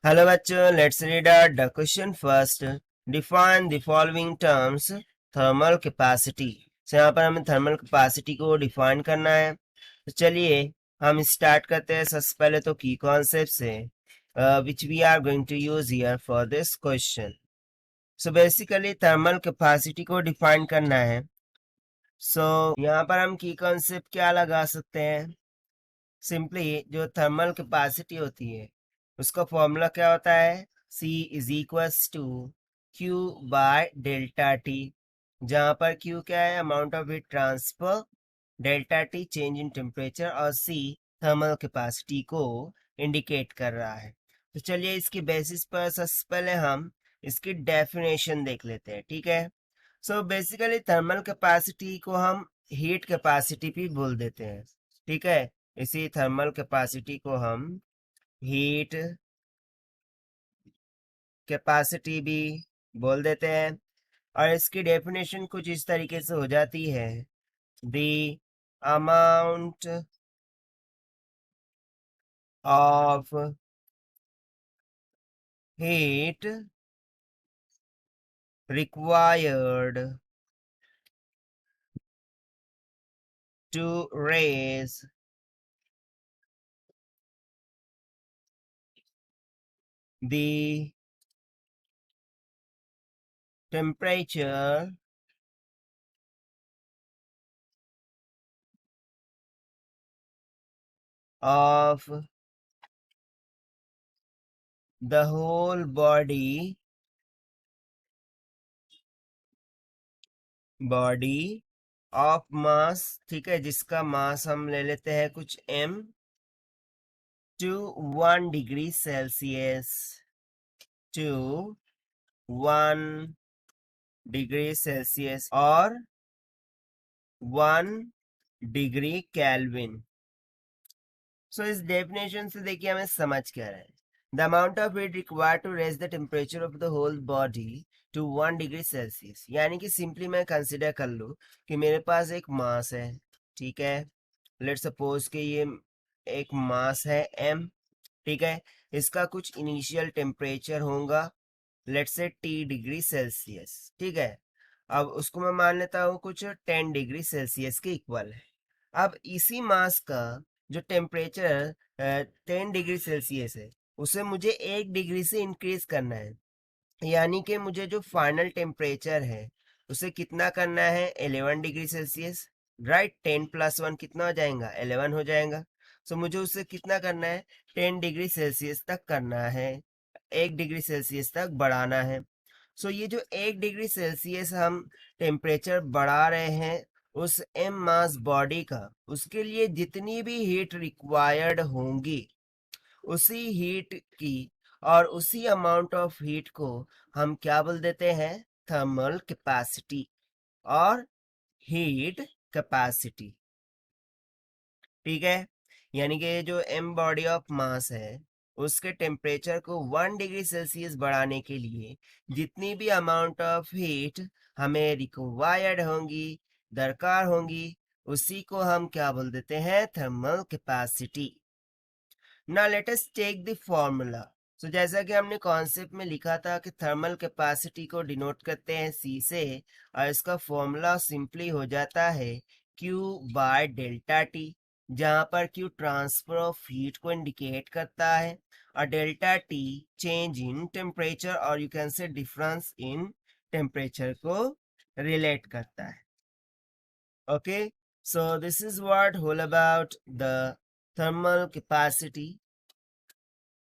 Hello बच्चों, let's read out the question first. Define the following terms. Thermal capacity. तो यहाँ पर हमें थर्मल कैपेसिटी को डिफाइन करना है. तो चलिए हम स्टार्ट करते हैं. सबसे पहले तो की कॉन्सेप्ट से which we are going to use here for this question. So basically thermal capacity को डिफाइन करना है. सो यहाँ पर हम की कॉन्सेप्ट क्या लगा सकते हैं. सिंपली जो थर्मल कैपेसिटी होती है उसका फॉर्मूला क्या होता है. C is equals to Q by delta T, जहां पर Q क्या है, amount of heat transfer, delta T change in temperature, और C थर्मल कैपेसिटी को इंडिकेट कर रहा है. तो चलिए इसकी बेसिस पर सबसे पहले हम इसकी डेफिनेशन देख लेते हैं. ठीक है. सो बेसिकली थर्मल कैपेसिटी को हम हीट कैपेसिटी भी बोल देते हैं. ठीक है. इसी थर्मल कैपेसिटी को हम हीट कैपेसिटी भी बोल देते हैं. और इसकी डेफिनेशन कुछ इस तरीके से हो जाती है. The amount of heat required to raise the temperature of the whole body of mass. ठीक है, जिसका मास हम ले लेते हैं कुछ m, to 1 degree Celsius, to 1 degree Celsius और 1 डिग्री केल्विन. सो इस डेफिनेशन से देखिए हमें समझ क्या रहा है. The amount of heat required to raise the temperature of the whole body to 1 degree Celsius. यानी कि सिंपली मैं कंसिडर कर लूँ कि मेरे पास एक मास है. ठीक है. लेट्स सपोज कि ये एक मास है m. ठीक है. इसका कुछ इनिशियल टेम्परेचर होगा let's say T degree Celsius. ठीक है. अब उसको मैं मान लेता हूँ कुछ 10 डिग्री सेल्सियस के इक्वल है. अब इसी मास का जो टेम्परेचर 10 डिग्री सेल्सियस है उसे मुझे 1 डिग्री से इंक्रीज करना है. यानी कि मुझे जो फाइनल टेम्परेचर है उसे कितना करना है, 11 डिग्री सेल्सियस. राइट. 10 प्लस 1 कितना हो जाएगा, 11 हो जाएगा. सो मुझे उसे कितना करना है, 10 डिग्री सेल्सियस तक करना है, 1 डिग्री सेल्सियस तक बढ़ाना है. सो ये जो 1 डिग्री सेल्सियस हम टेम्परेचर बढ़ा रहे हैं उस एम मास बॉडी का, उसके लिए जितनी भी हीट रिक्वायर्ड होंगी उसी हीट की और उसी अमाउंट ऑफ हीट को हम क्या बोल देते हैं, थर्मल कैपेसिटी और हीट कैपेसिटी. ठीक है. यानी कि जो एम बॉडी ऑफ मास है उसके टेम्परेचर को 1 डिग्री सेल्सियस बढ़ाने के लिए जितनी भी अमाउंट ऑफ हीट हमें रिक्वायर्ड होंगी, दरकार होंगी, उसी को हम क्या बोल देते हैं, thermal capacity. Now let us take the formula. So जैसा कि हमने कॉन्सेप्ट में लिखा था कि थर्मल कैपेसिटी को डिनोट करते हैं C से, और इसका फॉर्मूला सिंपली हो जाता है Q बाय डेल्टा टी, जहां पर Q ट्रांसफर ऑफ हीट को इंडिकेट करता है और delta T change in temperature और you can say difference in temperature को रिलेट करता है. Okay. So this is what whole about the thermal capacity.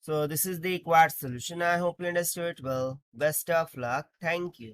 So this is the required solution. I hope you understood well. Best of luck. Thank you.